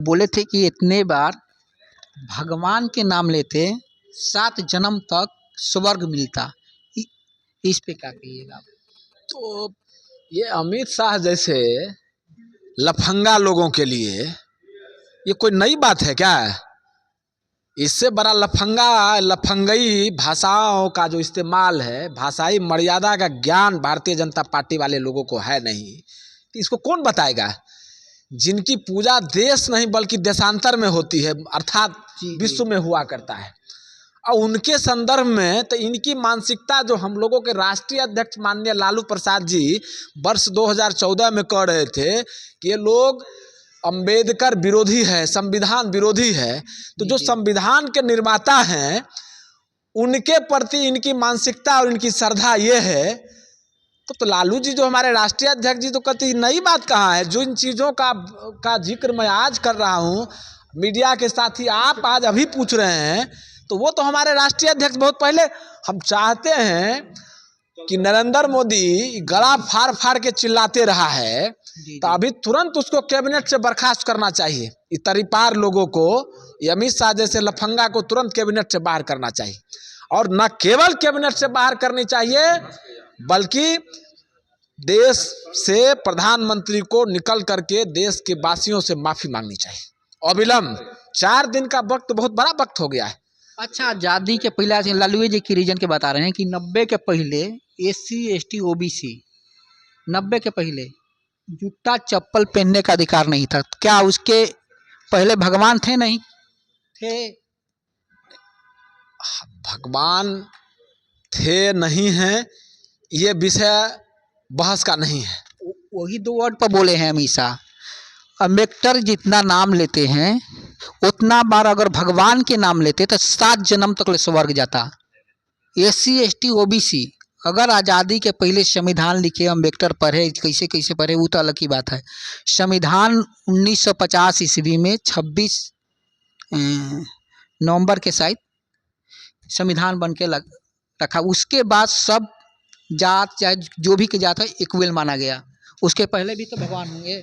बोले थे कि इतने बार भगवान के नाम लेते 7 जन्म तक स्वर्ग मिलता। इ- इस पे क्या कहिएगा आप? तो ये अमित शाह जैसे लफंगा लोगों के लिए ये कोई नई बात है क्या? इससे बड़ा लफंगई भाषाओं का जो इस्तेमाल है, भाषाई मर्यादा का ज्ञान भारतीय जनता पार्टी वाले लोगों को है नहीं। तो इसको कौन बताएगा? जिनकी पूजा देश नहीं बल्कि देशांतर में होती है, अर्थात विश्व में हुआ करता है, और उनके संदर्भ में तो इनकी मानसिकता जो हम लोगों के राष्ट्रीय अध्यक्ष माननीय लालू प्रसाद जी वर्ष 2014 में कह रहे थे कि ये लोग अंबेडकर विरोधी है, संविधान विरोधी है। तो जो संविधान के निर्माता हैं उनके प्रति इनकी मानसिकता और इनकी श्रद्धा ये है, तो लालू जी जो हमारे राष्ट्रीय अध्यक्ष जी तो कहती नई बात कहाँ है? जो इन चीज़ों का जिक्र मैं आज कर रहा हूँ, मीडिया के साथी आप आज अभी पूछ रहे हैं, तो वो तो हमारे राष्ट्रीय अध्यक्ष बहुत पहले। हम चाहते हैं कि नरेंद्र मोदी गला फाड़ फाड़ के चिल्लाते रहा है, तो अभी तुरंत उसको कैबिनेट से बर्खास्त करना चाहिए। ये तरीपार लोगों को, ये अमित शाह जैसे लफंगा को तुरंत कैबिनेट से बाहर करना चाहिए। और न केवल कैबिनेट से बाहर करनी चाहिए बल्कि देश से प्रधानमंत्री को निकल करके देश के वासियों से माफी मांगनी चाहिए अविलंब। 4 दिन का वक्त बहुत बड़ा वक्त हो गया है। अच्छा, आज़ादी के पहले लालू जी की रीजन के बता रहे हैं कि 90 के पहले SC ST OBC 90 के पहले जूता चप्पल पहनने का अधिकार नहीं था। क्या उसके पहले भगवान थे? नहीं थे। भगवान थे नहीं हैं, ये विषय बहस का नहीं है। वही 2 वर्ड पर बोले हैं हमेशा। अम्बेडकर जितना नाम लेते हैं उतना बार अगर भगवान के नाम लेते तो 7 जन्म तक स्वर्ग जाता। SC ST OBC अगर आज़ादी के पहले संविधान लिखे, अम्बेडकर पढ़े, कैसे कैसे पढ़े वो तो अलग की बात है। संविधान 1950 ईस्वी में 26 नवंबर के शायद संविधान बन के रखा। उसके बाद सब जात चाहे जो भी की जात है इक्वल माना गया। उसके पहले भी तो भगवान होंगे।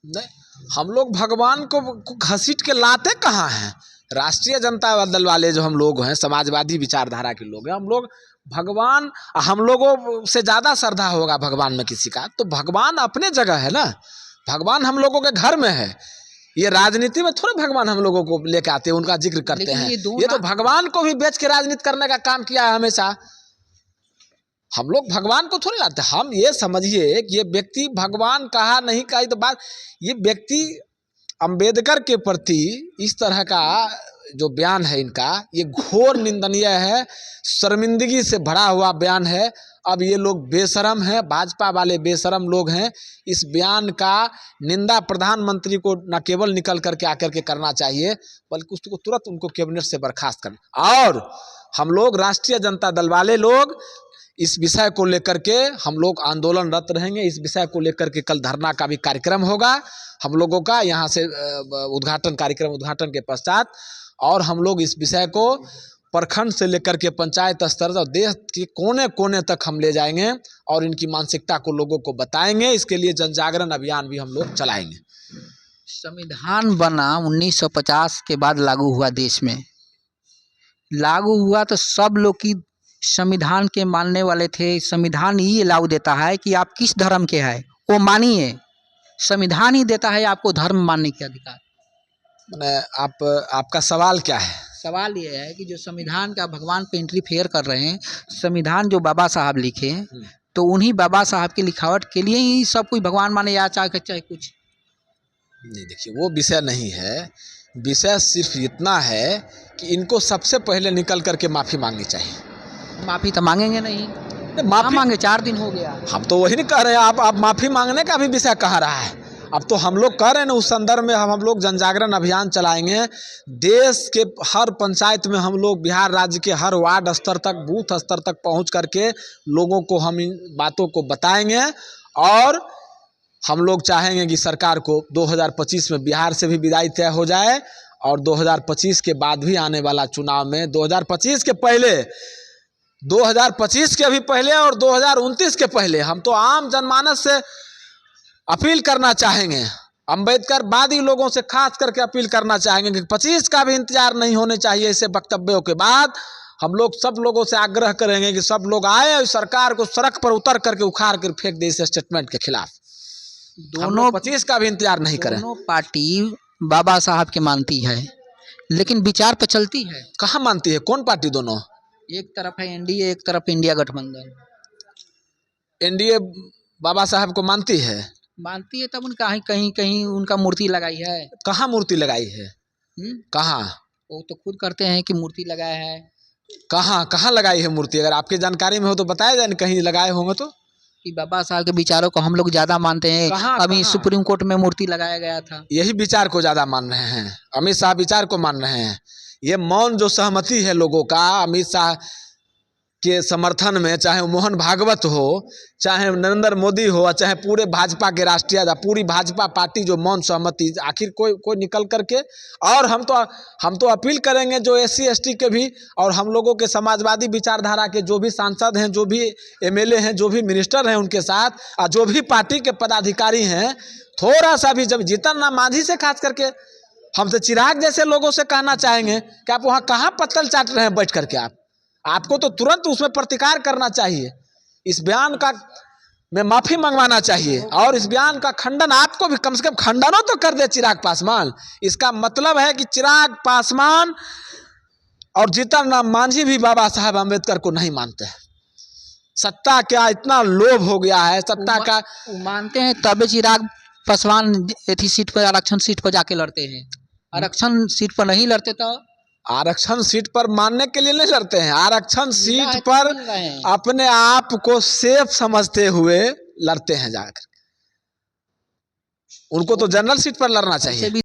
नहीं, हम लोग भगवान को घसीट के लाते कहाँ हैं? राष्ट्रीय जनता दल वाले जो हम लोग हैं, समाजवादी विचारधारा के लोग हैं, हम लोग भगवान, हम लोगों से ज़्यादा श्रद्धा होगा भगवान में किसी का, तो भगवान अपने जगह है ना। भगवान हम लोगों के घर में है। ये राजनीति में थोड़े भगवान हम लोगों को लेके आते हैं, उनका जिक्र करते हैं। ये तो भगवान को भी बेच के राजनीति करने का काम किया है हमेशा। हम लोग भगवान को थोड़ी लाते। हम ये समझिए कि ये व्यक्ति भगवान कहा नहीं कहा तो बात, ये व्यक्ति अंबेडकर के प्रति इस तरह का जो बयान है इनका, ये घोर निंदनीय है, शर्मिंदगी से भरा हुआ बयान है। अब ये लोग बेशरम हैं, भाजपा वाले बेशरम लोग हैं। इस बयान का निंदा प्रधानमंत्री को न केवल निकल करके आकर के करना चाहिए बल्कि उसको तुरंत उनको कैबिनेट से बर्खास्त करना। और हम लोग राष्ट्रीय जनता दल वाले लोग इस विषय को लेकर के हम लोग आंदोलनरत रहेंगे। इस विषय को लेकर के कल धरना का भी कार्यक्रम होगा हम लोगों का, यहाँ से उद्घाटन के पश्चात। और हम लोग इस विषय को प्रखंड से लेकर के पंचायत स्तर और देश के कोने कोने तक हम ले जाएंगे और इनकी मानसिकता को लोगों को बताएंगे। इसके लिए जन जागरण अभियान भी हम लोग चलाएंगे। संविधान बना 1950 के बाद लागू हुआ, देश में लागू हुआ तो सब लोग की संविधान के मानने वाले थे। संविधान ही अलाउ देता है कि आप किस धर्म के हैं वो मानिए। संविधान ही देता है आपको धर्म मानने के अधिकार। आपका सवाल क्या है? सवाल ये है कि जो संविधान का भगवान पे इंटरफेयर कर रहे हैं, संविधान जो बाबा साहब लिखे तो उन्हीं बाबा साहब की लिखावट के लिए ही सब कोई भगवान माने या चाहे कुछ नहीं। देखिए, वो विषय नहीं है। विषय सिर्फ इतना है कि इनको सबसे पहले निकल करके माफ़ी मांगनी चाहिए। माफ़ी तो मांगेंगे नहीं, माफ़ी मांगे 4 दिन हो गया। हम तो वही नहीं कह रहे हैं। आप माफ़ी मांगने का भी विषय कहाँ रहा है? अब तो हम लोग कह रहे हैं ना, उस संदर्भ में हम लोग जन जागरण अभियान चलाएंगे। देश के हर पंचायत में हम लोग, बिहार राज्य के हर वार्ड स्तर तक, बूथ स्तर तक पहुंच करके लोगों को हम इन बातों को बताएंगे। और हम लोग चाहेंगे कि सरकार को 2025 में बिहार से भी विदाई तय हो जाए और 2025 के बाद भी आने वाला चुनाव में 2025 के पहले, 2025 के भी पहले और 2029 के पहले हम तो आम जनमानस से अपील करना चाहेंगे अंबेडकरवादी लोगों से खास करके अपील करना चाहेंगे कि 25 का भी इंतजार नहीं होने चाहिए। ऐसे वक्तव्यों के बाद हम लोग सब लोगों से आग्रह करेंगे कि सब लोग आए और सरकार को सड़क पर उतर करके उखाड़ कर फेंक दे इस स्टेटमेंट के खिलाफ। दोनों 25 का भी इंतजार नहीं करें। दोनों पार्टी बाबा साहब की मानती है, लेकिन विचार पे चलती है। कहाँ मानती है? कौन पार्टी? दोनों एक तरफ है एनडीए, एक तरफ इंडिया गठबंधन। एनडीए बाबा साहब को मानती है। मानती है तब उनका कहीं कहीं उनका मूर्ति लगाई है। कहाँ मूर्ति लगाई है? कहाँ? वो तो खुद करते हैं कि मूर्ति लगाया है। कहाँ कहाँ लगाई है मूर्ति? अगर आपकी जानकारी में हो तो बताया जाए, कहीं लगाए होंगे तो। कि बाबा साहब के विचारों को हम लोग ज्यादा मानते हैं। कहाँ? अभी कहाँ? सुप्रीम कोर्ट में मूर्ति लगाया गया था। यही विचार को ज्यादा मान रहे हैं, अमित शाह विचार को मान रहे हैं। ये मौन जो सहमति है लोगों का अमित शाह के समर्थन में, चाहे वो मोहन भागवत हो, चाहे नरेंद्र मोदी हो, चाहे पूरे भाजपा के राष्ट्रीय पूरी भाजपा पार्टी जो मौन सहमति, आखिर कोई निकल करके। और हम तो अपील करेंगे जो SC ST के भी और हम लोगों के समाजवादी विचारधारा के जो भी सांसद हैं, जो भी MLA हैं, जो भी मिनिस्टर हैं, उनके साथ और जो भी पार्टी के पदाधिकारी हैं, थोड़ा सा भी जब जीतन राम मांझी से खास करके हम तो चिराग जैसे लोगों से कहना चाहेंगे कि आप वहाँ कहाँ पत्तल चाट रहे हैं बैठ करके। आपको तो तुरंत उसमें प्रतिकार करना चाहिए। इस बयान का में माफी मंगवाना चाहिए और इस बयान का खंडन आपको भी कम से कम खंडनों तो कर दे चिराग पासवान। इसका मतलब है कि चिराग पासवान और जीतन राम मांझी भी बाबा साहब अम्बेडकर को नहीं मानते हैं। सत्ता क्या इतना लोभ हो गया है, सत्ता का मानते हैं तबे चिराग पासवान एथी सीट पर, आरक्षण सीट पर जाके लड़ते हैं। आरक्षण सीट पर नहीं लड़ते तो आरक्षण सीट पर मानने के लिए नहीं लड़ते हैं, आरक्षण सीट पर अपने आप को सेफ समझते हुए लड़ते हैं जाकर। उनको तो जनरल सीट पर लड़ना चाहिए।